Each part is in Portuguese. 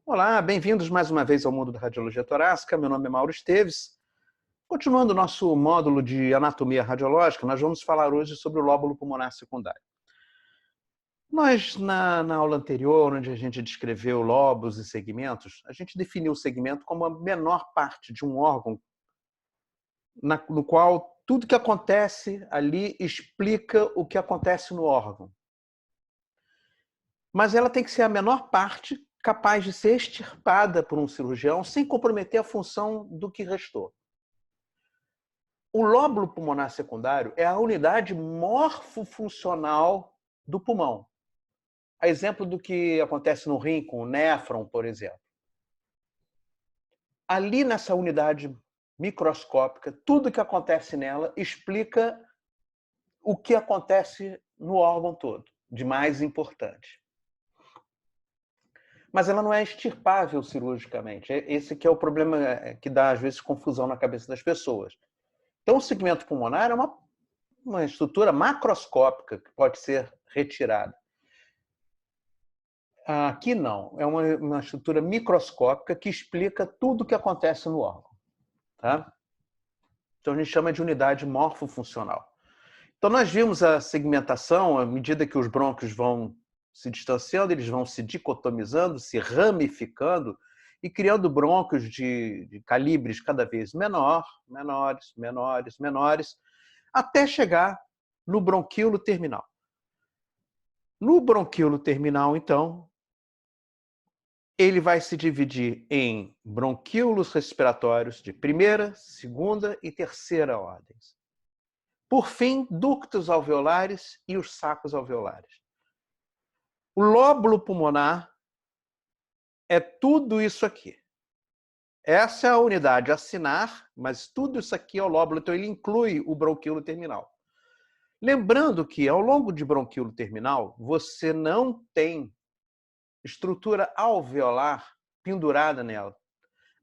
Olá, bem-vindos mais uma vez ao mundo da radiologia torácica. Meu nome é Mauro Esteves. Continuando o nosso módulo de anatomia radiológica, nós vamos falar hoje sobre o lóbulo pulmonar secundário. Nós, na aula anterior, onde a gente descreveu lóbulos e segmentos, a gente definiu o segmento como a menor parte de um órgão no qual tudo que acontece ali explica o que acontece no órgão. Mas ela tem que ser a menor parte capaz de ser extirpada por um cirurgião sem comprometer a função do que restou. O lóbulo pulmonar secundário é a unidade morfofuncional do pulmão. A exemplo do que acontece no rim com o néfron, por exemplo. Ali nessa unidade microscópica, tudo que acontece nela explica o que acontece no órgão todo, de mais importante. Mas ela não é extirpável cirurgicamente. Esse que é o problema que dá, às vezes, confusão na cabeça das pessoas. Então, o segmento pulmonar é uma estrutura macroscópica que pode ser retirada. Aqui não, é uma estrutura microscópica que explica tudo o que acontece no órgão. Tá? Então, a gente chama de unidade morfofuncional. Então, nós vimos a segmentação, à medida que os brônquios vão se distanciando, eles vão se dicotomizando, se ramificando e criando brônquios de calibres cada vez menores, até chegar no bronquíolo terminal. No bronquíolo terminal, então, ele vai se dividir em bronquíolos respiratórios de primeira, segunda e terceira ordens. Por fim, ductos alveolares e os sacos alveolares. O lóbulo pulmonar é tudo isso aqui. Essa é a unidade acinar, mas tudo isso aqui é o lóbulo, então ele inclui o bronquíolo terminal. Lembrando que ao longo de bronquíolo terminal, você não tem estrutura alveolar pendurada nela.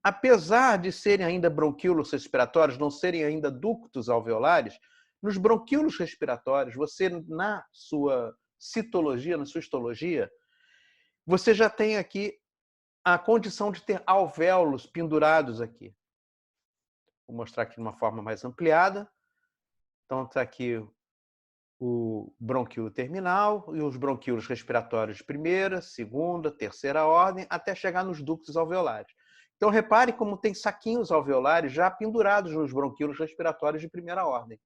Apesar de serem ainda bronquíolos respiratórios, não serem ainda ductos alveolares, nos bronquíolos respiratórios, você, na sua citologia, na sua histologia, você já tem aqui a condição de ter alvéolos pendurados aqui. Vou mostrar aqui de uma forma mais ampliada. Então, está aqui o bronquíolo terminal e os bronquíolos respiratórios de primeira, segunda, terceira ordem, até chegar nos ductos alveolares. Então, repare como tem saquinhos alveolares já pendurados nos bronquíolos respiratórios de primeira ordem.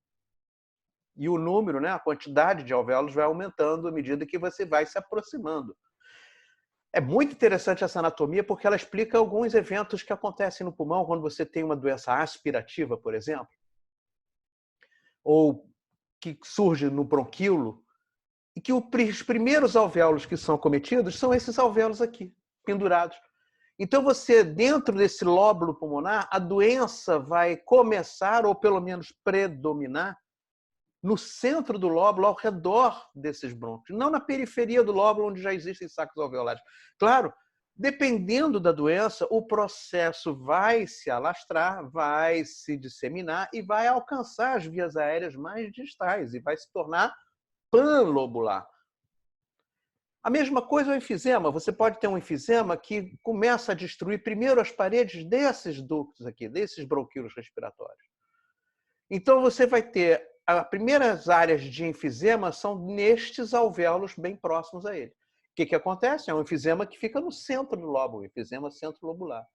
E o número, a quantidade de alvéolos vai aumentando à medida que você vai se aproximando. É muito interessante essa anatomia porque ela explica alguns eventos que acontecem no pulmão quando você tem uma doença aspirativa, por exemplo, ou que surge no bronquíolo, e que os primeiros alvéolos que são cometidos são esses alvéolos aqui, pendurados. Então você, dentro desse lóbulo pulmonar, a doença vai começar, ou pelo menos predominar, no centro do lóbulo, ao redor desses brônquios, não na periferia do lóbulo, onde já existem sacos alveolares. Claro, dependendo da doença, o processo vai se alastrar, vai se disseminar e vai alcançar as vias aéreas mais distais e vai se tornar panlobular. A mesma coisa é o enfisema. Você pode ter um enfisema que começa a destruir primeiro as paredes desses ductos aqui, desses bronquíolos respiratórios. Então você vai ter as primeiras áreas de enfisema são nestes alvéolos bem próximos a ele. O que acontece? É um enfisema que fica no centro do lóbulo, enfisema centrolobular.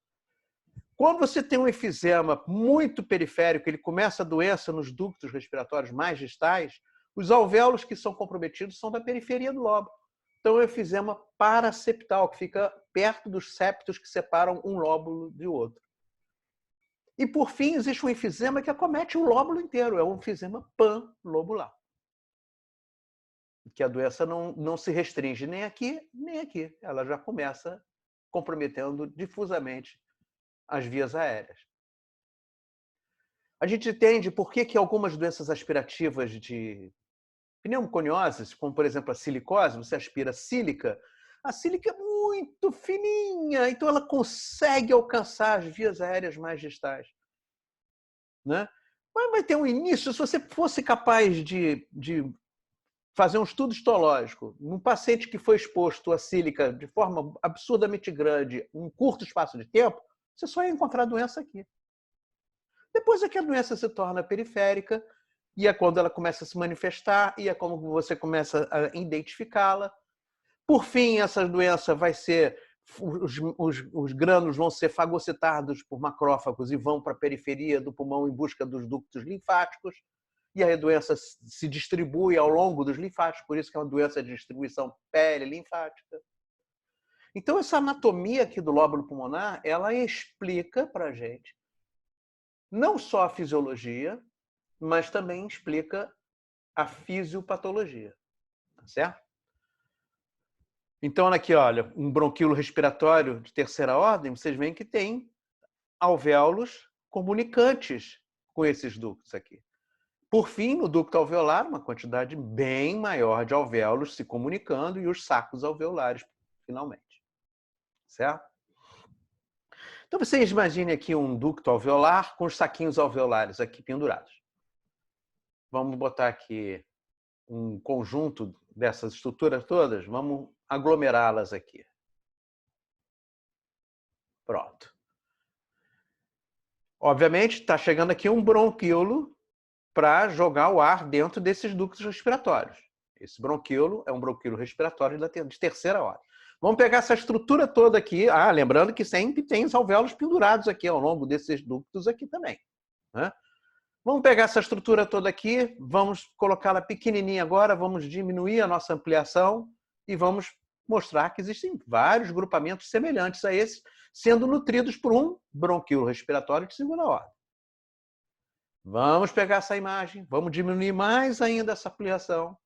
Quando você tem um enfisema muito periférico, ele começa a doença nos ductos respiratórios mais distais, os alvéolos que são comprometidos são da periferia do lóbulo. Então, é um enfisema paraseptal, que fica perto dos septos que separam um lóbulo de outro. E, por fim, existe um enfisema que acomete o lóbulo inteiro, é um enfisema panlobular. Que a doença não se restringe nem aqui, nem aqui. Ela já começa comprometendo difusamente as vias aéreas. A gente entende por que algumas doenças aspirativas de pneumoconioses, como, por exemplo, a silicose, você aspira sílica, a sílica é muito fininha, então ela consegue alcançar as vias aéreas mais distais. Né? Mas vai ter um início, se você fosse capaz de fazer um estudo histológico num paciente que foi exposto à sílica de forma absurdamente grande, em um curto espaço de tempo, você só ia encontrar a doença aqui. Depois é que a doença se torna periférica, e é quando ela começa a se manifestar, e é como você começa a identificá-la. Por fim, essa doença vai ser... Os grânulos vão ser fagocitados por macrófagos e vão para a periferia do pulmão em busca dos ductos linfáticos, e a doença se distribui ao longo dos linfáticos, por isso que é uma doença de distribuição pele-linfática. Então, essa anatomia aqui do lóbulo pulmonar, ela explica para a gente não só a fisiologia, mas também explica a fisiopatologia, tá certo? Então, aqui, olha, um bronquíolo respiratório de terceira ordem, vocês veem que tem alvéolos comunicantes com esses ductos aqui. Por fim, no ducto alveolar, uma quantidade bem maior de alvéolos se comunicando e os sacos alveolares, finalmente. Certo? Então, vocês imaginem aqui um ducto alveolar com os saquinhos alveolares aqui pendurados. Vamos botar aqui um conjunto dessas estruturas todas, vamos aglomerá-las aqui. Pronto. Obviamente, está chegando aqui um bronquíolo para jogar o ar dentro desses ductos respiratórios. Esse bronquíolo é um bronquíolo respiratório de terceira ordem. Vamos pegar essa estrutura toda aqui. Lembrando que sempre tem os alvéolos pendurados aqui ao longo desses ductos aqui também, né? Vamos pegar essa estrutura toda aqui, vamos colocá-la pequenininha agora, vamos diminuir a nossa ampliação e vamos mostrar que existem vários grupamentos semelhantes a esse, sendo nutridos por um bronquíolo respiratório de segunda ordem. Vamos pegar essa imagem, vamos diminuir mais ainda essa ampliação,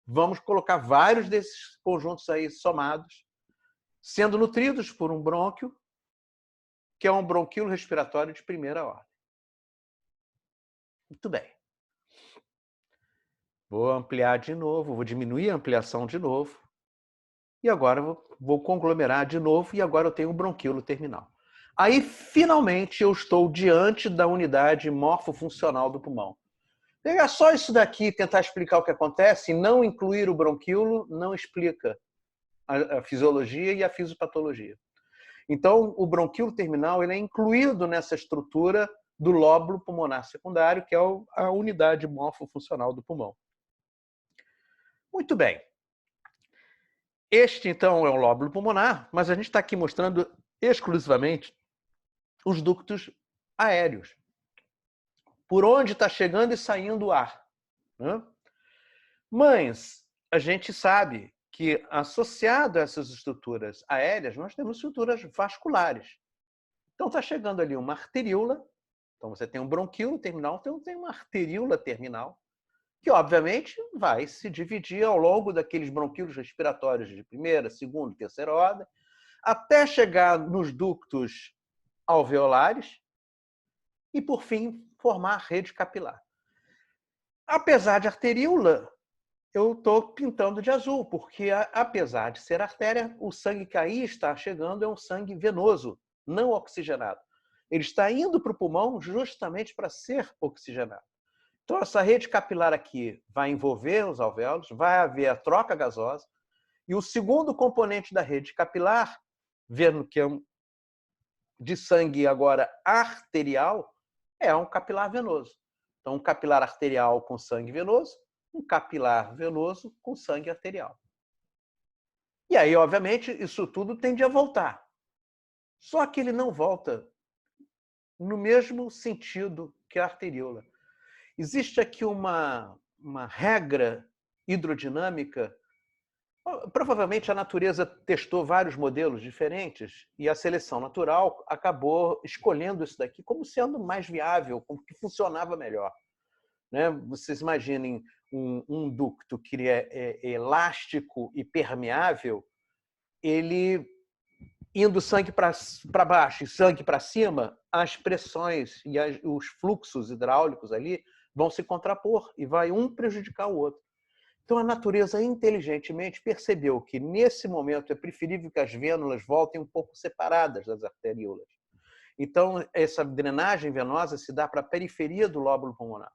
vamos colocar vários desses conjuntos aí somados, sendo nutridos por um brônquio, que é um bronquíolo respiratório de primeira ordem. Muito bem. Vou ampliar de novo, vou diminuir a ampliação de novo. E agora vou conglomerar de novo e agora eu tenho um bronquíolo terminal. Aí, finalmente, eu estou diante da unidade morfofuncional do pulmão. Pegar só isso daqui e tentar explicar o que acontece e não incluir o bronquíolo não explica a fisiologia e a fisiopatologia. Então, o bronquíolo terminal ele é incluído nessa estrutura do lóbulo pulmonar secundário, que é a unidade morfofuncional do pulmão. Muito bem. Este, então, é o lóbulo pulmonar, mas a gente está aqui mostrando exclusivamente os ductos aéreos, por onde está chegando e saindo o ar, né? Mas a gente sabe que, associado a essas estruturas aéreas, nós temos estruturas vasculares. Então, está chegando ali uma arteríola, então você tem um bronquíolo terminal, então tem uma arteríola terminal, que, obviamente, vai se dividir ao longo daqueles bronquíolos respiratórios de primeira, segunda, terceira ordem, até chegar nos ductos alveolares e, por fim, formar a rede capilar. Apesar de arteríola, eu estou pintando de azul, porque, apesar de ser artéria, o sangue que aí está chegando é um sangue venoso, não oxigenado. Ele está indo para o pulmão justamente para ser oxigenado. Então, essa rede capilar aqui vai envolver os alvéolos, vai haver a troca gasosa, e o segundo componente da rede capilar, vendo que é de sangue agora arterial, é um capilar venoso. Então, um capilar arterial com sangue venoso, um capilar venoso com sangue arterial. E aí, obviamente, isso tudo tende a voltar. Só que ele não volta no mesmo sentido que a arteríola. Existe aqui uma regra hidrodinâmica. Provavelmente a natureza testou vários modelos diferentes e a seleção natural acabou escolhendo isso daqui como sendo mais viável, como que funcionava melhor, né? Vocês imaginem um ducto que é elástico e permeável, ele indo sangue para baixo e sangue para cima, as pressões e os fluxos hidráulicos ali vão se contrapor e vai um prejudicar o outro. Então, a natureza inteligentemente percebeu que, nesse momento, é preferível que as vênulas voltem um pouco separadas das arteríolas. Então, essa drenagem venosa se dá para a periferia do lóbulo pulmonar.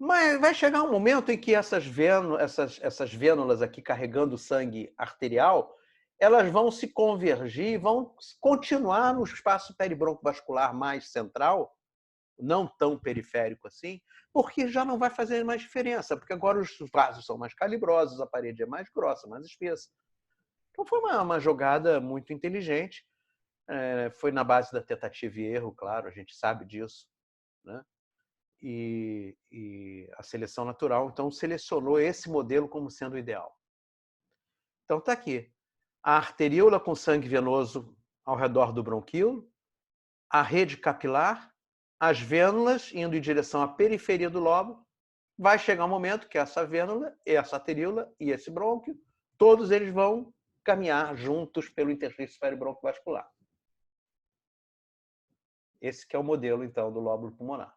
Mas vai chegar um momento em que essas vênulas aqui carregando sangue arterial, elas vão se convergir, vão continuar no espaço peribroncovascular mais central, não tão periférico assim, porque já não vai fazer mais diferença, porque agora os vasos são mais calibrosos, a parede é mais grossa, mais espessa. Então foi uma jogada muito inteligente, foi na base da tentativa e erro, claro, a gente sabe disso, né? E a seleção natural, então, selecionou esse modelo como sendo o ideal. Então está aqui, a arteríola com sangue venoso ao redor do bronquíolo, a rede capilar, as vênulas indo em direção à periferia do lóbulo, vai chegar um momento que essa vênula, essa arteríola e esse brônquio, todos eles vão caminhar juntos pelo interstício peribroncovascular. Esse que é o modelo, então, do lóbulo pulmonar.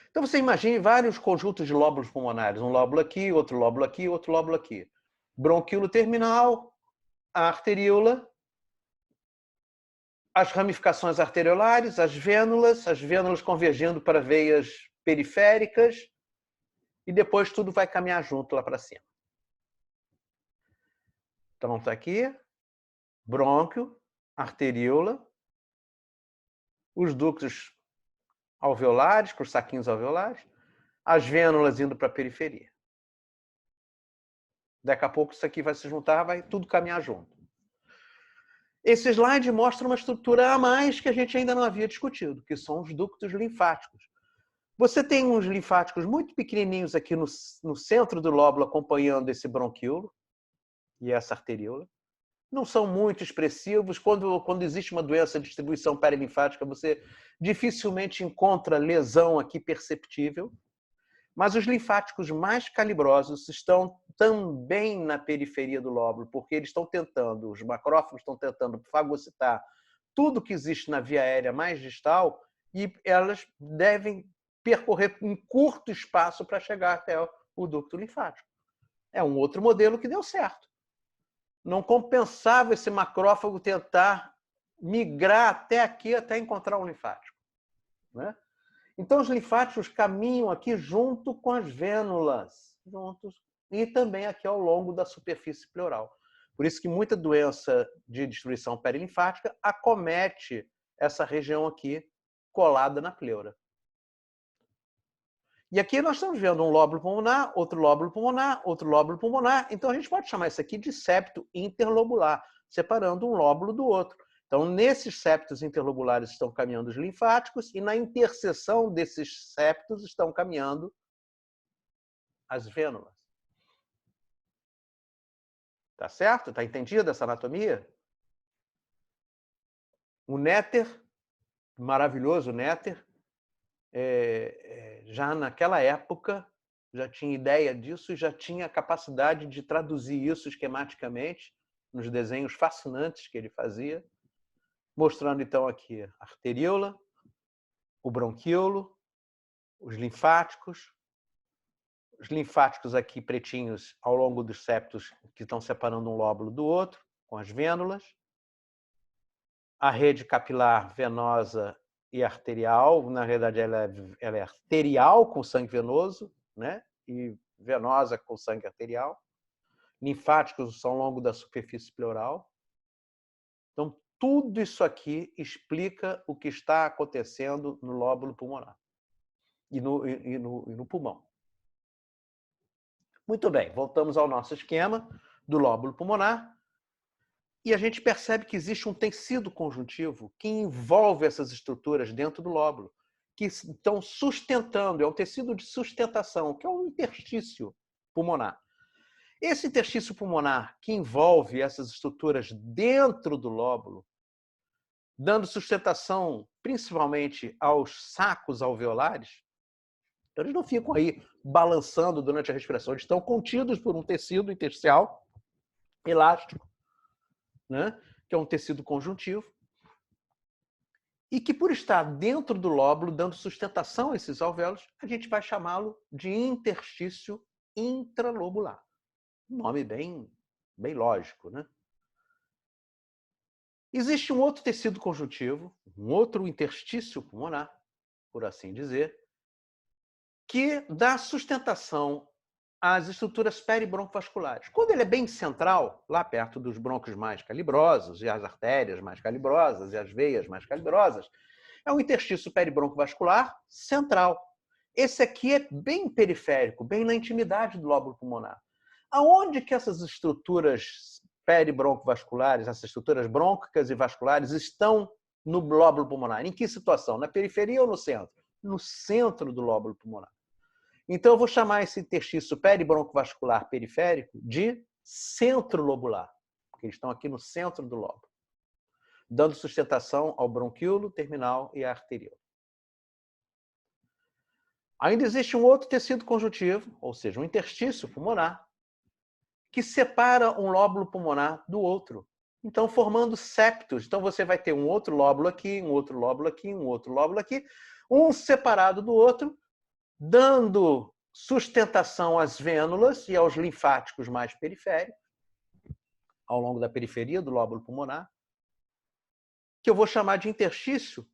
Então você imagine vários conjuntos de lóbulos pulmonares, um lóbulo aqui, outro lóbulo aqui, outro lóbulo aqui. Bronquíolo terminal, a arteríola, as ramificações arteriolares, as vênulas convergindo para veias periféricas, e depois tudo vai caminhar junto lá para cima. Então está aqui, brônquio, arteríola, os ductos alveolares, com os saquinhos alveolares, as vênulas indo para a periferia. Daqui a pouco isso aqui vai se juntar, vai tudo caminhar junto. Esse slide mostra uma estrutura a mais que a gente ainda não havia discutido, que são os ductos linfáticos. Você tem uns linfáticos muito pequenininhos aqui no centro do lóbulo acompanhando esse bronquíolo e essa arteríola. Não são muito expressivos. Quando existe uma doença de distribuição perilinfática, você dificilmente encontra lesão aqui perceptível. Mas os linfáticos mais calibrosos estão também na periferia do lóbulo, porque eles estão tentando, os macrófagos estão tentando fagocitar tudo que existe na via aérea mais distal e elas devem percorrer um curto espaço para chegar até o ducto linfático. É um outro modelo que deu certo. Não compensava esse macrófago tentar migrar até aqui, até encontrar um linfático, né? Então, os linfáticos caminham aqui junto com as vênulas, juntos, e também aqui ao longo da superfície pleural. Por isso que muita doença de destruição perilinfática acomete essa região aqui, colada na pleura. E aqui nós estamos vendo um lóbulo pulmonar, outro lóbulo pulmonar, outro lóbulo pulmonar. Então, a gente pode chamar isso aqui de septo interlobular, separando um lóbulo do outro. Então, nesses septos interlobulares estão caminhando os linfáticos e na interseção desses septos estão caminhando as vênulas. Tá certo? Tá entendida essa anatomia? O néter, maravilhoso néter, já naquela época já tinha ideia disso e já tinha a capacidade de traduzir isso esquematicamente nos desenhos fascinantes que ele fazia, mostrando então aqui a arteríola, o bronquíolo, os linfáticos aqui pretinhos ao longo dos septos que estão separando um lóbulo do outro, com as vênulas, a rede capilar venosa e arterial, na verdade ela é arterial com sangue venoso, né? E venosa com sangue arterial. Linfáticos são ao longo da superfície pleural. Então, tudo isso aqui explica o que está acontecendo no lóbulo pulmonar e no pulmão. Muito bem, voltamos ao nosso esquema do lóbulo pulmonar. E a gente percebe que existe um tecido conjuntivo que envolve essas estruturas dentro do lóbulo, que estão sustentando, é um tecido de sustentação, que é um interstício pulmonar. Esse interstício pulmonar que envolve essas estruturas dentro do lóbulo, dando sustentação principalmente aos sacos alveolares, então eles não ficam aí balançando durante a respiração, eles estão contidos por um tecido intersticial elástico, né? Que é um tecido conjuntivo, e que, por estar dentro do lóbulo, dando sustentação a esses alvéolos, a gente vai chamá-lo de interstício intralobular. Um nome bem lógico, né? Existe um outro tecido conjuntivo, um outro interstício pulmonar, por assim dizer, que dá sustentação às estruturas peribroncovasculares. Quando ele é bem central, lá perto dos brônquios mais calibrosos, e as artérias mais calibrosas, e as veias mais calibrosas, é um interstício peribroncovascular central. Esse aqui é bem periférico, bem na intimidade do lóbulo pulmonar. Aonde que essas estruturas peribroncovasculares, essas estruturas brônquicas e vasculares estão no lóbulo pulmonar? Em que situação? Na periferia ou no centro? No centro do lóbulo pulmonar. Então, eu vou chamar esse interstício peribroncovascular periférico de centro lobular, porque eles estão aqui no centro do lóbulo, dando sustentação ao bronquíolo, terminal e à arteríola. Ainda existe um outro tecido conjuntivo, ou seja, um interstício pulmonar, que separa um lóbulo pulmonar do outro. Então, formando septos. Então, você vai ter um outro lóbulo aqui, um outro lóbulo aqui, um outro lóbulo aqui, um separado do outro, dando sustentação às vênulas e aos linfáticos mais periféricos, ao longo da periferia do lóbulo pulmonar, que eu vou chamar de interstício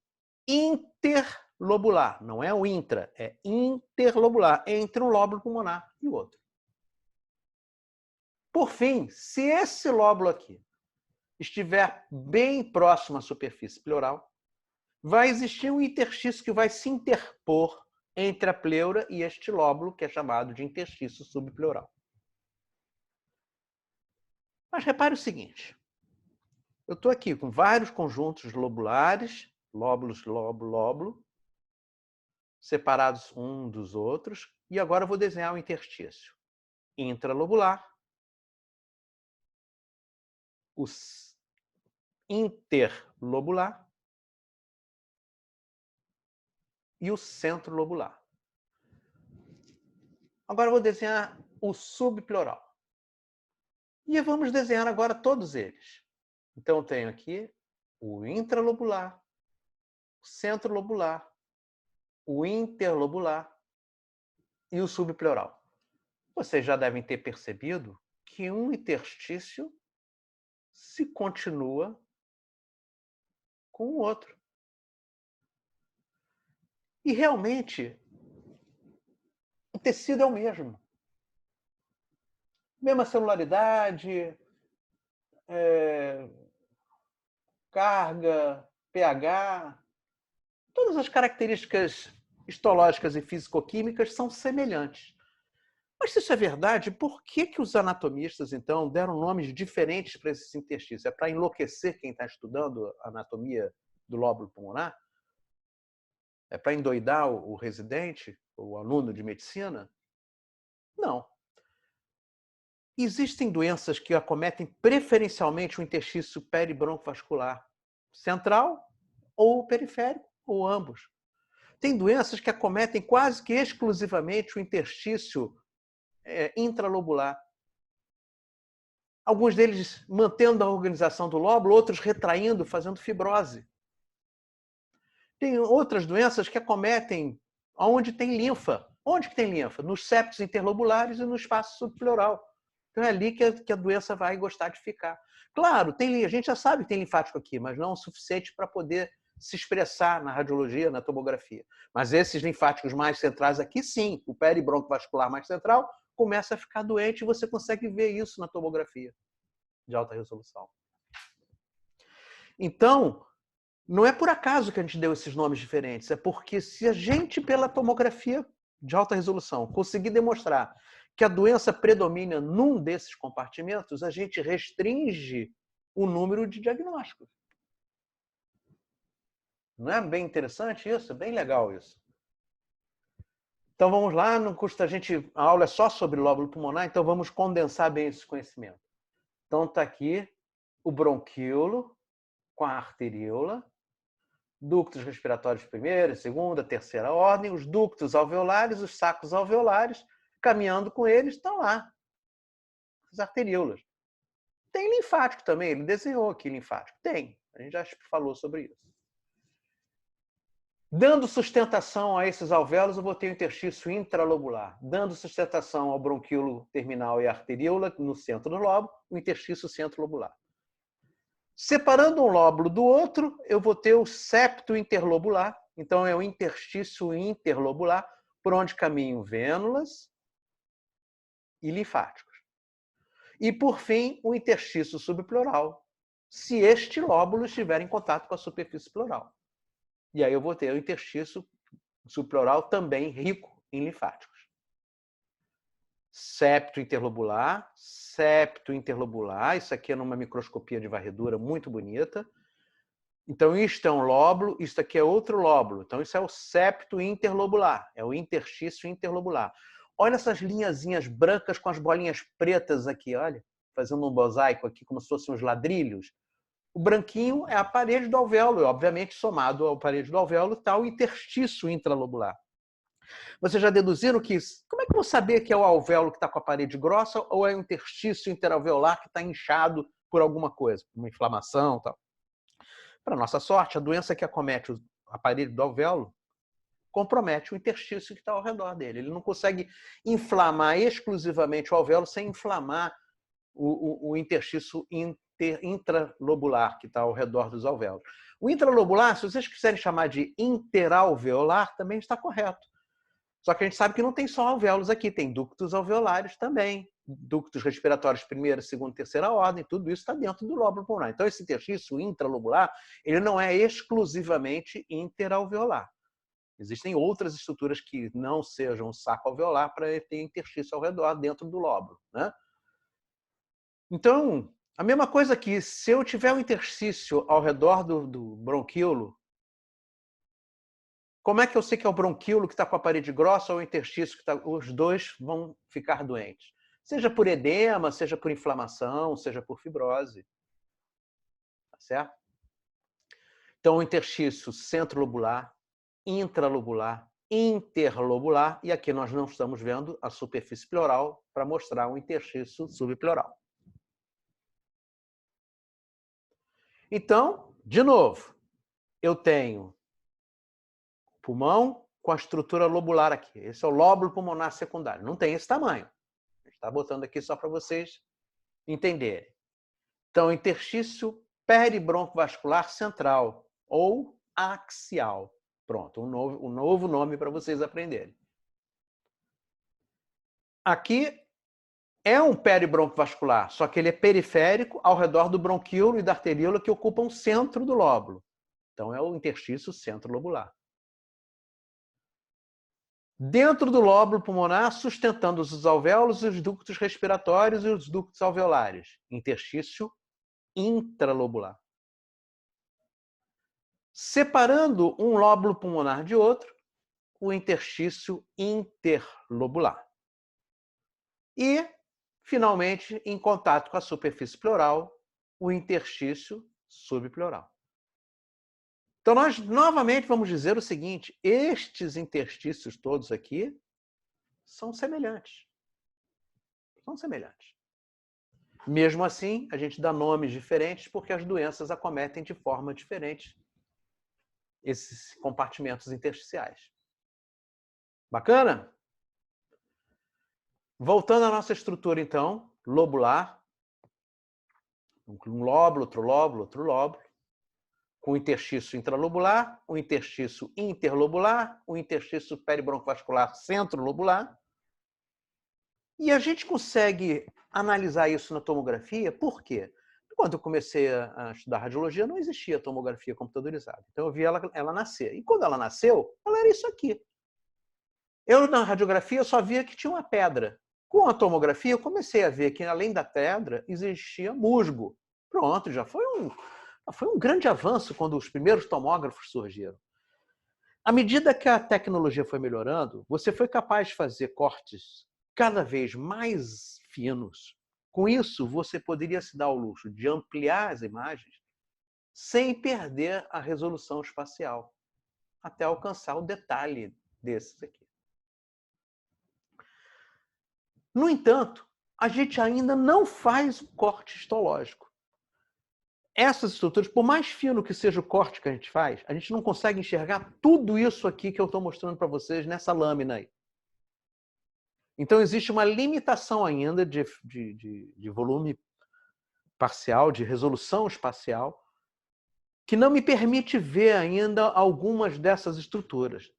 interlobular. Não é o intra, é interlobular, entre um lóbulo pulmonar e o outro. Por fim, se esse lóbulo aqui estiver bem próximo à superfície pleural, vai existir um interstício que vai se interpor entre a pleura e este lóbulo, que é chamado de interstício subpleural. Mas repare o seguinte, eu estou aqui com vários conjuntos lobulares, lóbulos, lóbulo, lóbulo, separados um dos outros, e agora eu vou desenhar o interstício intralobular, o interlobular e o centrolobular. Agora eu vou desenhar o subpleural. E vamos desenhar agora todos eles. Então, eu tenho aqui o intralobular, o centrolobular, o interlobular e o subpleural. Vocês já devem ter percebido que um interstício se continua com o outro. E realmente, o tecido é o mesmo. Mesma celularidade, carga, pH, todas as características histológicas e fisicoquímicas são semelhantes. Mas se isso é verdade, por que os anatomistas, então, deram nomes diferentes para esses interstícios? É para enlouquecer quem está estudando a anatomia do lóbulo pulmonar? É para endoidar o residente, o aluno de medicina? Não. Existem doenças que acometem preferencialmente o interstício peribroncovascular central ou periférico, ou ambos. Tem doenças que acometem quase que exclusivamente o interstício intralobular. Alguns deles mantendo a organização do lóbulo, outros retraindo, fazendo fibrose. Tem outras doenças que acometem onde tem linfa. Onde que tem linfa? Nos septos interlobulares e no espaço subpleural. Então é ali que a doença vai gostar de ficar. Claro, a gente já sabe que tem linfático aqui, mas não o suficiente para poder se expressar na radiologia, na tomografia. Mas esses linfáticos mais centrais aqui, sim, o peribroncovascular mais central, começa a ficar doente e você consegue ver isso na tomografia de alta resolução. Então, não é por acaso que a gente deu esses nomes diferentes, é porque se a gente, pela tomografia de alta resolução, conseguir demonstrar que a doença predomina num desses compartimentos, a gente restringe o número de diagnósticos. Não é bem interessante isso? É bem legal isso. Então vamos lá, não custa a aula é só sobre lóbulo pulmonar, então vamos condensar bem esse conhecimento. Então está aqui o bronquíolo com a arteríola, ductos respiratórios de primeira, segunda, terceira ordem, os ductos alveolares, os sacos alveolares, caminhando com eles, estão lá, as arteríolas. Tem linfático também, ele desenhou aqui linfático. Tem, a gente já falou sobre isso. Dando sustentação a esses alvéolos, eu vou ter o interstício intralobular. Dando sustentação ao bronquíolo terminal e arteríola, no centro do lóbulo, o interstício centrolobular. Separando um lóbulo do outro, eu vou ter o septo interlobular. Então, é o interstício interlobular, por onde caminham vênulas e linfáticos. E, por fim, o interstício subpleural, se este lóbulo estiver em contato com a superfície pleural. E aí eu vou ter o interstício subpleural também rico em linfáticos. Septo interlobular, isso aqui é numa microscopia de varredura muito bonita. Então, isto é um lóbulo, isso aqui é outro lóbulo. Então, isso é o septo interlobular, é o interstício interlobular. Olha essas linhazinhas brancas com as bolinhas pretas aqui, olha, fazendo um mosaico aqui, como se fossem uns ladrilhos. O branquinho é a parede do alvéolo, e, obviamente, somado à parede do alvéolo, está o interstício intralobular. Vocês já deduziram que... Como é que eu vou saber que é o alvéolo que está com a parede grossa ou é o interstício interalveolar que está inchado por alguma coisa, uma inflamação e tal? Para nossa sorte, a doença que acomete a parede do alvéolo compromete o interstício que está ao redor dele. Ele não consegue inflamar exclusivamente o alvéolo sem inflamar o interstício intralobular que está ao redor dos alvéolos. O intralobular, se vocês quiserem chamar de interalveolar, também está correto. Só que a gente sabe que não tem só alvéolos aqui, tem ductos alveolares também, ductos respiratórios primeira, segunda, terceira ordem, tudo isso está dentro do lóbulo pulmonar. Então, esse interstício intralobular, ele não é exclusivamente interalveolar. Existem outras estruturas que não sejam o saco alveolar para ter interstício ao redor, dentro do lóbulo, né? Então, a mesma coisa aqui, se eu tiver um interstício ao redor do bronquíolo, como é que eu sei que é o bronquíolo que está com a parede grossa ou o interstício que está... Os dois vão ficar doentes. Seja por edema, seja por inflamação, seja por fibrose. Tá certo? Então, o interstício centrolobular, intralobular, interlobular, e aqui nós não estamos vendo a superfície pleural para mostrar o interstício subpleural. Então, de novo, eu tenho pulmão com a estrutura lobular aqui. Esse é o lóbulo pulmonar secundário. Não tem esse tamanho. A gente está botando aqui só para vocês entenderem. Então, interstício peribroncovascular central ou axial. Pronto, um novo nome para vocês aprenderem. Aqui é um peribroncovascular, só que ele é periférico ao redor do bronquíolo e da arteríola que ocupam o centro do lóbulo. Então, é o interstício centrolobular. Dentro do lóbulo pulmonar, sustentando os alvéolos, os ductos respiratórios e os ductos alveolares. Interstício intralobular. Separando um lóbulo pulmonar de outro, o interstício interlobular. E, finalmente, em contato com a superfície pleural, o interstício subpleural. Então, nós novamente vamos dizer o seguinte: estes interstícios todos aqui são semelhantes. São semelhantes. Mesmo assim, a gente dá nomes diferentes porque as doenças acometem de forma diferente esses compartimentos intersticiais. Bacana? Voltando à nossa estrutura, então, lobular. Um lóbulo, outro lóbulo, outro lóbulo. Com o interstício intralobular, o interstício interlobular, o interstício peribroncovascular centrolobular. E a gente consegue analisar isso na tomografia, por quê? Quando eu comecei a estudar radiologia, não existia tomografia computadorizada. Então, eu vi ela nascer. E quando ela nasceu, ela era isso aqui. Eu, na radiografia, só via que tinha uma pedra. Com a tomografia, eu comecei a ver que, além da pedra, existia musgo. Pronto, já foi um grande avanço quando os primeiros tomógrafos surgiram. À medida que a tecnologia foi melhorando, você foi capaz de fazer cortes cada vez mais finos. Com isso, você poderia se dar ao luxo de ampliar as imagens sem perder a resolução espacial, até alcançar o detalhe desses aqui. No entanto, a gente ainda não faz o corte histológico. Essas estruturas, por mais fino que seja o corte que a gente faz, a gente não consegue enxergar tudo isso aqui que eu estou mostrando para vocês nessa lâmina aí. Então, existe uma limitação ainda de volume parcial, de resolução espacial, que não me permite ver ainda algumas dessas estruturas.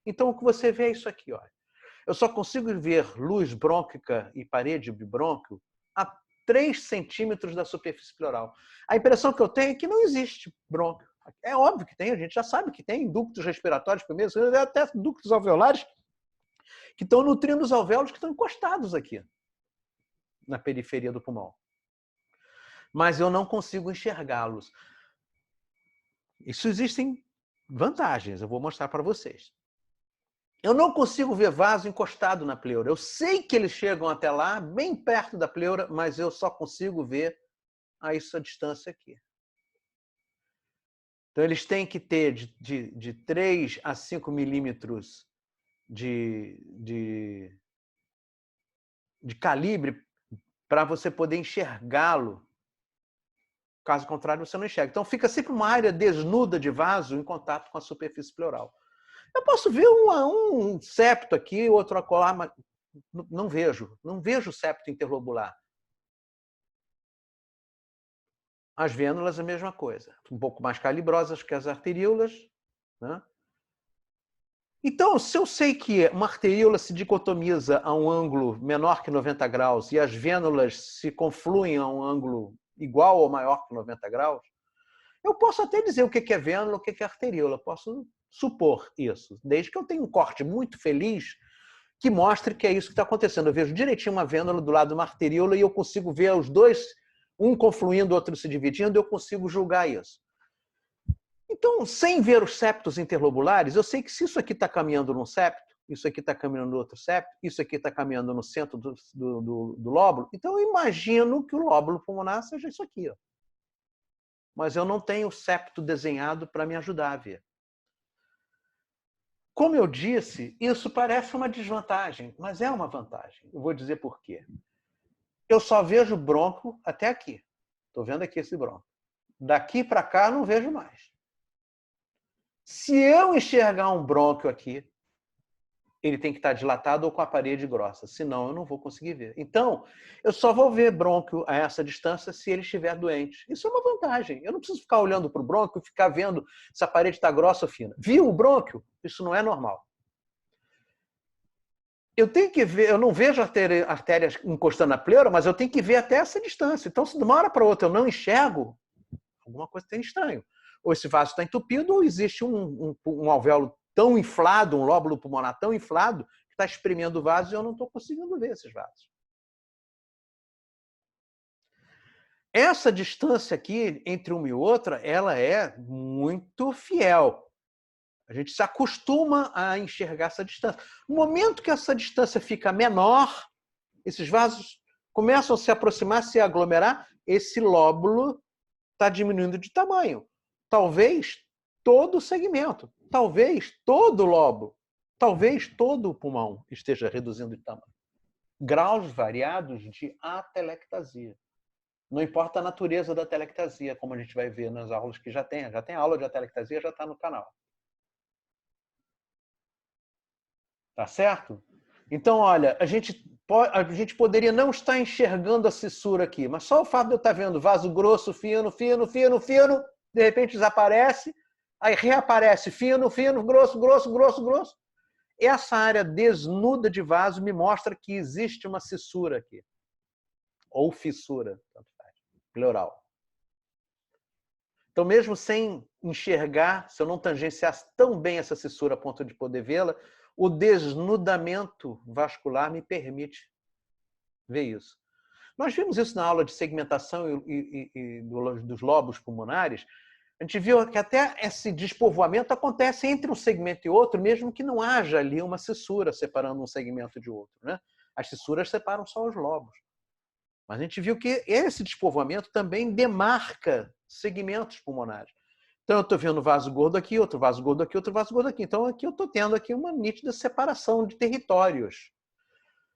Então, o que você vê é isso aqui, olha. Eu só consigo ver luz brônquica e parede de brônquio a 3 centímetros da superfície pleural. A impressão que eu tenho é que não existe brônquio. É óbvio que tem, a gente já sabe que tem ductos respiratórios primeiro, até ductos alveolares que estão nutrindo os alvéolos que estão encostados aqui, na periferia do pulmão. Mas eu não consigo enxergá-los. Isso existem vantagens, eu vou mostrar para vocês. Eu não consigo ver vaso encostado na pleura. Eu sei que eles chegam até lá, bem perto da pleura, mas eu só consigo ver a essa distância aqui. Então, eles têm que ter de 3 a 5 milímetros de calibre para você poder enxergá-lo. Caso contrário, você não enxerga. Então, fica sempre uma área desnuda de vaso em contato com a superfície pleural. Eu posso ver um septo aqui, outro acolá, mas não vejo. Não vejo septo interlobular. As vênulas, a mesma coisa. Um pouco mais calibrosas que as arteríolas, né? Então, se eu sei que uma arteríola se dicotomiza a um ângulo menor que 90 graus e as vênulas se confluem a um ângulo igual ou maior que 90 graus, eu posso até dizer o que é vênula, o que é arteríola. Posso supor isso, desde que eu tenha um corte muito feliz que mostre que é isso que está acontecendo. Eu vejo direitinho uma vênula do lado de uma arteríola e eu consigo ver os dois, um confluindo, outro se dividindo, eu consigo julgar isso. Então, sem ver os septos interlobulares, eu sei que se isso aqui está caminhando num septo, isso aqui está caminhando no outro septo, isso aqui está caminhando no centro do lóbulo, então eu imagino que o lóbulo pulmonar seja isso aqui. Ó. Mas eu não tenho o septo desenhado para me ajudar a ver. Como eu disse, isso parece uma desvantagem, mas é uma vantagem. Eu vou dizer por quê. Eu só vejo brônquio até aqui. Estou vendo aqui esse brônquio. Daqui para cá, eu não vejo mais. Se eu enxergar um brônquio aqui, ele tem que estar dilatado ou com a parede grossa, senão eu não vou conseguir ver. Então, eu só vou ver brônquio a essa distância se ele estiver doente. Isso é uma vantagem. Eu não preciso ficar olhando para o brônquio e ficar vendo se a parede está grossa ou fina. Viu o brônquio? Isso não é normal. Eu tenho que ver, eu não vejo artérias encostando na pleura, mas eu tenho que ver até essa distância. Então, se de uma hora para outra eu não enxergo, alguma coisa tem estranho. Ou esse vaso está entupido, ou existe um alvéolo tão inflado, um lóbulo pulmonar tão inflado, que está espremendo o vaso e eu não estou conseguindo ver esses vasos. Essa distância aqui, entre uma e outra, ela é muito fiel. A gente se acostuma a enxergar essa distância. No momento que essa distância fica menor, esses vasos começam a se aproximar, se aglomerar, esse lóbulo está diminuindo de tamanho. Talvez todo o segmento, talvez todo o lobo, talvez todo o pulmão esteja reduzindo de tamanho. Graus variados de atelectasia. Não importa a natureza da atelectasia, como a gente vai ver nas aulas que já tem aula de atelectasia, já está no canal. Tá certo? Então, olha, a gente poderia não estar enxergando a cissura aqui, mas só o fato de eu estar vendo vaso grosso, fino, fino, fino, fino, de repente desaparece, aí reaparece fino, fino, grosso, grosso, grosso, grosso. Essa área desnuda de vaso me mostra que existe uma cissura aqui. Ou fissura, tanto faz, pleural. Então, mesmo sem enxergar, se eu não tangenciasse tão bem essa cissura a ponto de poder vê-la, o desnudamento vascular me permite ver isso. Nós vimos isso na aula de segmentação dos lobos pulmonares. A gente viu que até esse despovoamento acontece entre um segmento e outro, mesmo que não haja ali uma cissura separando um segmento de outro, né? As fissuras separam só os lobos. Mas a gente viu que esse despovoamento também demarca segmentos pulmonares. Então, eu estou vendo vaso gordo aqui, outro vaso gordo aqui, outro vaso gordo aqui. Então, aqui eu estou tendo aqui uma nítida separação de territórios.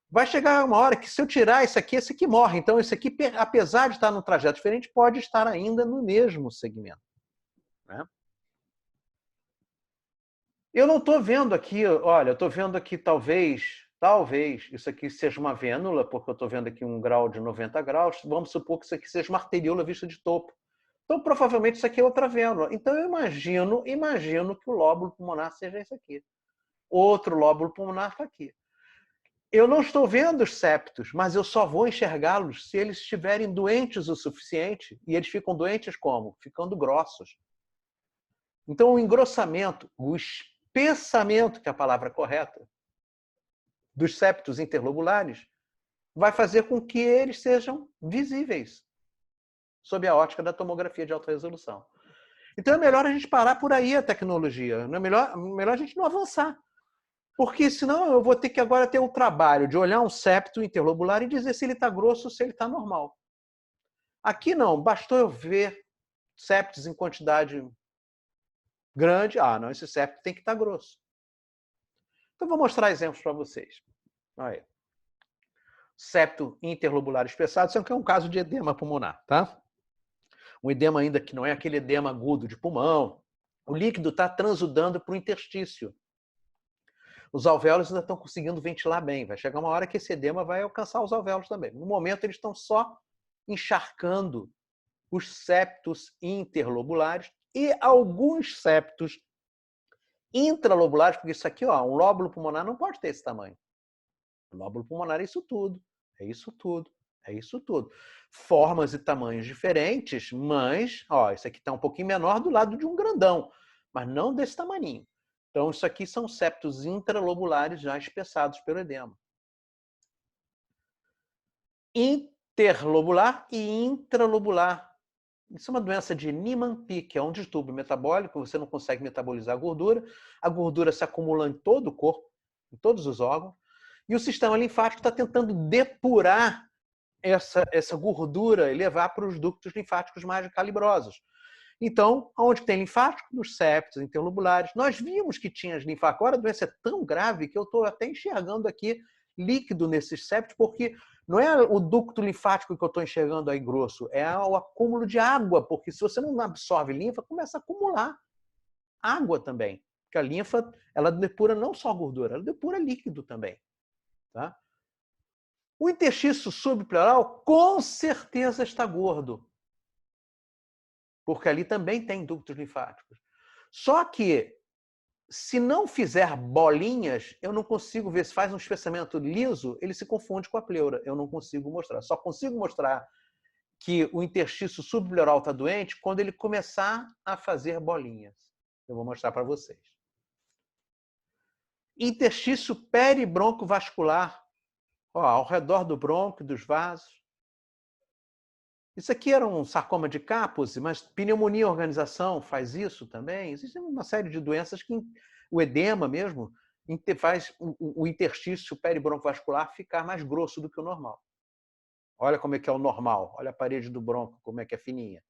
Vai chegar uma hora que, se eu tirar esse aqui morre. Então, esse aqui, apesar de estar num trajeto diferente, pode estar ainda no mesmo segmento. Né? Eu não estou vendo aqui, olha, eu estou vendo aqui talvez, isso aqui seja uma vênula, porque eu estou vendo aqui um grau de 90 graus. Vamos supor que isso aqui seja uma arteríola vista de topo. Então, provavelmente, isso aqui é outra vênula. Então, eu imagino que o lóbulo pulmonar seja esse aqui. Outro lóbulo pulmonar está aqui. Eu não estou vendo os septos, mas eu só vou enxergá-los se eles estiverem doentes o suficiente. E eles ficam doentes como? Ficando grossos. Então, o engrossamento, o espessamento, que é a palavra correta, dos septos interlobulares, vai fazer com que eles sejam visíveis sob a ótica da tomografia de alta resolução. Então, é melhor a gente parar por aí a tecnologia. Não é melhor a gente não avançar. Porque senão eu vou ter que agora ter o trabalho de olhar um septo interlobular e dizer se ele está grosso ou se ele está normal. Aqui não, bastou eu ver septos em quantidade grande. Ah, não, esse septo tem que estar grosso. Então, vou mostrar exemplos para vocês. Olha aí. Septo interlobular espessado, isso aqui é um caso de edema pulmonar, tá? Um edema ainda que não é aquele edema agudo de pulmão. O líquido está transudando para o interstício. Os alvéolos ainda estão conseguindo ventilar bem. Vai chegar uma hora que esse edema vai alcançar os alvéolos também. No momento, eles estão só encharcando os septos interlobulares e alguns septos intralobulares, porque isso aqui, ó, um lóbulo pulmonar não pode ter esse tamanho. O lóbulo pulmonar é isso tudo, é isso tudo, é isso tudo. Formas e tamanhos diferentes, mas, ó, isso aqui está um pouquinho menor do lado de um grandão, mas não desse tamaninho. Então, isso aqui são septos intralobulares já espessados pelo edema. Interlobular e intralobular. Isso é uma doença de Niemann-Pick, é um distúrbio metabólico, você não consegue metabolizar a gordura se acumula em todo o corpo, em todos os órgãos, e o sistema linfático está tentando depurar essa gordura e levar para os ductos linfáticos mais calibrosos. Então, onde tem linfático? Nos septos interlobulares. Nós vimos que tinha linfáticos. Agora a doença é tão grave que eu estou até enxergando aqui líquido nesses septos, porque não é o ducto linfático que eu estou enxergando aí grosso, é o acúmulo de água, porque se você não absorve linfa, começa a acumular água também. Porque a linfa, ela depura não só gordura, ela depura líquido também. Tá? O interstício subpleural com certeza está gordo, porque ali também tem ductos linfáticos. Só que, se não fizer bolinhas, eu não consigo ver. Se faz um espessamento liso, ele se confunde com a pleura. Eu não consigo mostrar. Só consigo mostrar que o interstício subpleural está doente quando ele começar a fazer bolinhas. Eu vou mostrar para vocês. Interstício peribroncovascular. Ó, ao redor do brônquio, dos vasos. Isso aqui era um sarcoma de Kaposi, mas pneumonia organização faz isso também. Existe uma série de doenças que o edema mesmo faz o interstício peribroncovascular ficar mais grosso do que o normal. Olha como é que é o normal. Olha a parede do brônquio, como é que é fininha.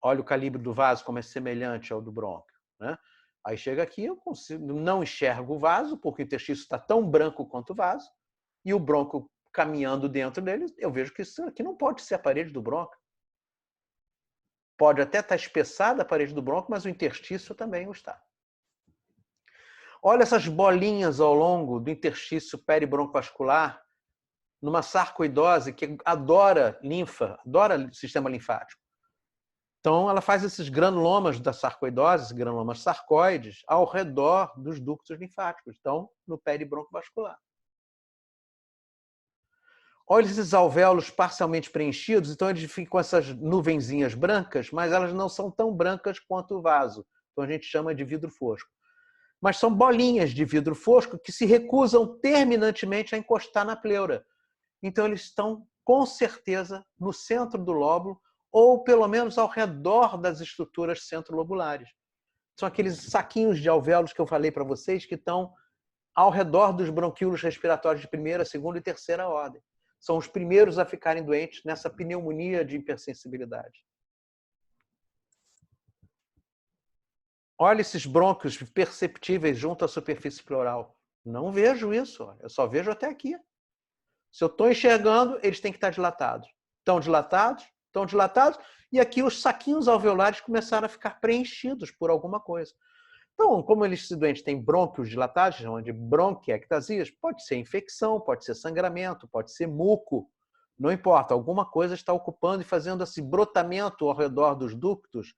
Olha o calibre do vaso, como é semelhante ao do brônquio. Né? Aí chega aqui, eu não enxergo o vaso, porque o interstício está tão branco quanto o vaso, e o brônquio caminhando dentro dele, eu vejo que isso aqui não pode ser a parede do brônquio. Pode até estar espessada a parede do brônquio, mas o interstício também o está. Olha essas bolinhas ao longo do interstício peribroncovascular, numa sarcoidose que adora linfa, adora sistema linfático. Então, ela faz esses granulomas da sarcoidose, granulomas sarcoides, ao redor dos ductos linfáticos, então, no peribroncovascular. Olha esses alvéolos parcialmente preenchidos, então eles ficam com essas nuvenzinhas brancas, mas elas não são tão brancas quanto o vaso. Então a gente chama de vidro fosco. Mas são bolinhas de vidro fosco que se recusam terminantemente a encostar na pleura. Então eles estão, com certeza, no centro do lóbulo ou pelo menos ao redor das estruturas centrolobulares. São aqueles saquinhos de alvéolos que eu falei para vocês que estão ao redor dos bronquíolos respiratórios de primeira, segunda e terceira ordem. São os primeiros a ficarem doentes nessa pneumonia de hipersensibilidade. Olha esses brônquios perceptíveis junto à superfície pleural. Não vejo isso, eu só vejo até aqui. Se eu estou enxergando, eles têm que estar dilatados. Estão dilatados, e aqui os saquinhos alveolares começaram a ficar preenchidos por alguma coisa. Então, como esse doente tem brônquios dilatados, chamam de bronquiectasias, pode ser infecção, pode ser sangramento, pode ser muco, não importa, alguma coisa está ocupando e fazendo esse brotamento ao redor dos ductos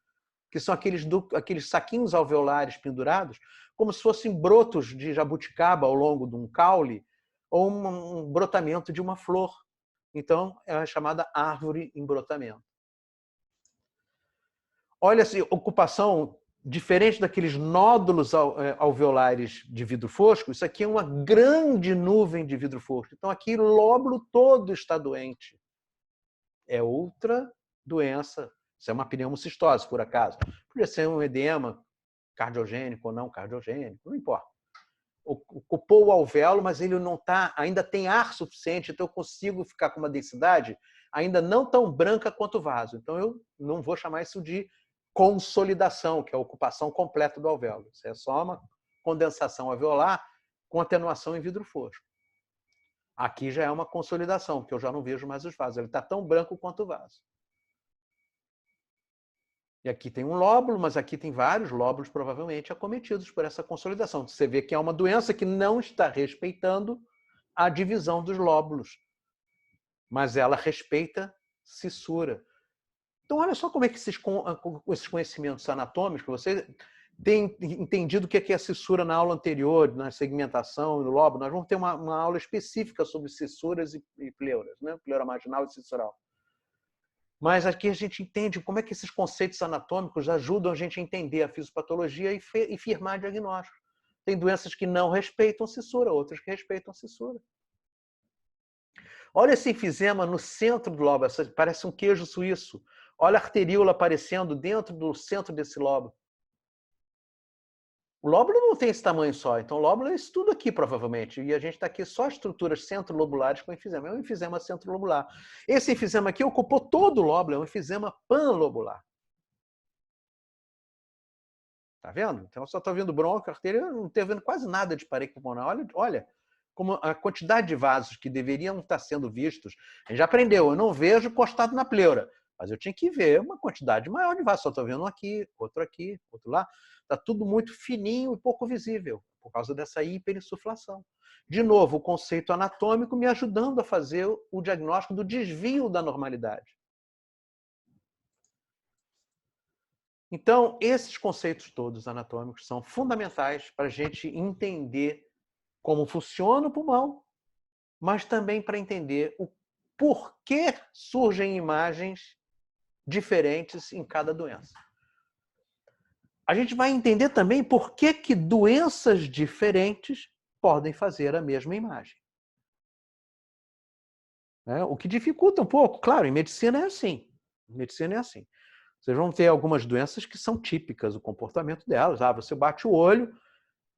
que são aqueles saquinhos alveolares pendurados, como se fossem brotos de jabuticaba ao longo de um caule ou um brotamento de uma flor. Então, é a chamada árvore em brotamento. Olha, assim, ocupação diferente daqueles nódulos alveolares de vidro fosco, isso aqui é uma grande nuvem de vidro fosco. Então, aqui o lóbulo todo está doente. É outra doença. Isso é uma pneumocistose, por acaso. Podia ser um edema cardiogênico ou não cardiogênico, não importa. Ocupou o alvéolo, mas ele não tá, ainda tem ar suficiente, então eu consigo ficar com uma densidade ainda não tão branca quanto o vaso. Então eu não vou chamar isso de consolidação, que é a ocupação completa do alvéolo. Isso é só uma condensação alveolar com atenuação em vidro fosco. Aqui já é uma consolidação, porque eu já não vejo mais os vasos. Ele está tão branco quanto o vaso. E aqui tem um lóbulo, mas aqui tem vários lóbulos provavelmente acometidos por essa consolidação. Você vê que é uma doença que não está respeitando a divisão dos lóbulos, mas ela respeita cissura. Então, olha só como é que esses conhecimentos anatômicos, você tem entendido o que é a cissura na aula anterior, na segmentação e no lóbulo. Nós vamos ter uma aula específica sobre cissuras e pleuras, né? Pleura marginal e cissural. Mas aqui a gente entende como é que esses conceitos anatômicos ajudam a gente a entender a fisiopatologia e firmar diagnóstico. Tem doenças que não respeitam cissura, outras que respeitam cissura. Olha esse enfisema no centro do lobo, parece um queijo suíço. Olha a arteríola aparecendo dentro do centro desse lóbulo. O lóbulo não tem esse tamanho só, então o lóbulo é isso tudo aqui, provavelmente. E a gente está aqui só estruturas centrolobulares com enfisema. É um enfisema centrolobular. Esse enfisema aqui ocupou todo o lóbulo, é um enfisema panlobular. Tá vendo? Então eu só estou vendo bronco, artéria, não estou vendo quase nada de parede pulmonar. Olha como a quantidade de vasos que deveriam estar sendo vistos. A gente já aprendeu, eu não vejo postado na pleura, mas eu tinha que ver uma quantidade maior de vasos. Só estou vendo um aqui, outro lá. Está tudo muito fininho e pouco visível, por causa dessa hiperinsuflação. De novo, o conceito anatômico me ajudando a fazer o diagnóstico do desvio da normalidade. Então, esses conceitos todos anatômicos são fundamentais para a gente entender como funciona o pulmão, mas também para entender o porquê surgem imagens diferentes em cada doença. A gente vai entender também por que doenças diferentes podem fazer a mesma imagem. O que dificulta um pouco, claro, em medicina é assim. Em medicina é assim. Vocês vão ter algumas doenças que são típicas, o comportamento delas. Você bate o olho,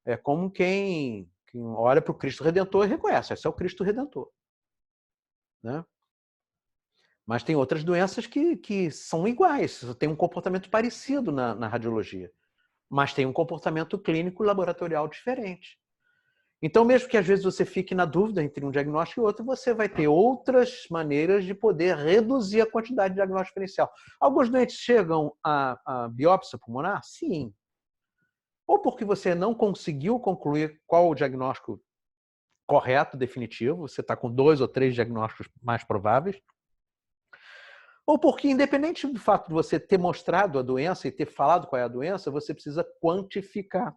é como quem olha para o Cristo Redentor e reconhece, esse é o Cristo Redentor. Né? Mas tem outras doenças que são iguais, tem um comportamento parecido na radiologia, mas tem um comportamento clínico laboratorial diferente. Então, mesmo que às vezes você fique na dúvida entre um diagnóstico e outro, você vai ter outras maneiras de poder reduzir a quantidade de diagnóstico diferencial. Alguns doentes chegam à biópsia pulmonar? Sim. Ou porque você não conseguiu concluir qual o diagnóstico correto, definitivo, você está com 2 ou 3 diagnósticos mais prováveis, ou porque, independente do fato de você ter mostrado a doença e ter falado qual é a doença, você precisa quantificar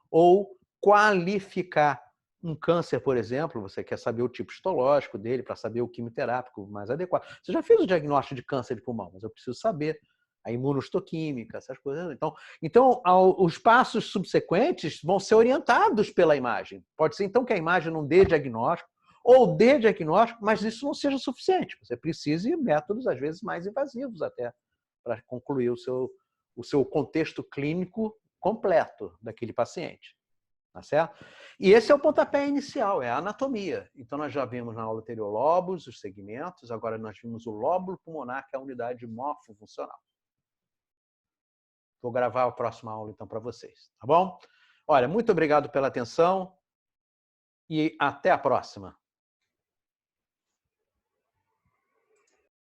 ou qualificar um câncer, por exemplo, você quer saber o tipo histológico dele para saber o quimioterápico mais adequado. Você já fez o diagnóstico de câncer de pulmão, mas eu preciso saber a imunohistoquímica, essas coisas. Então, os passos subsequentes vão ser orientados pela imagem. Pode ser, então, que a imagem não dê diagnóstico, ou dê diagnóstico, mas isso não seja suficiente. Você precisa de métodos, às vezes, mais invasivos até, para concluir o seu contexto clínico completo daquele paciente. Tá certo? E esse é o pontapé inicial, é a anatomia. Então, nós já vimos na aula anterior lobos, os segmentos, agora nós vimos o lóbulo pulmonar, que é a unidade morfofuncional. Vou gravar a próxima aula, então, para vocês, tá bom? Olha, muito obrigado pela atenção e até a próxima.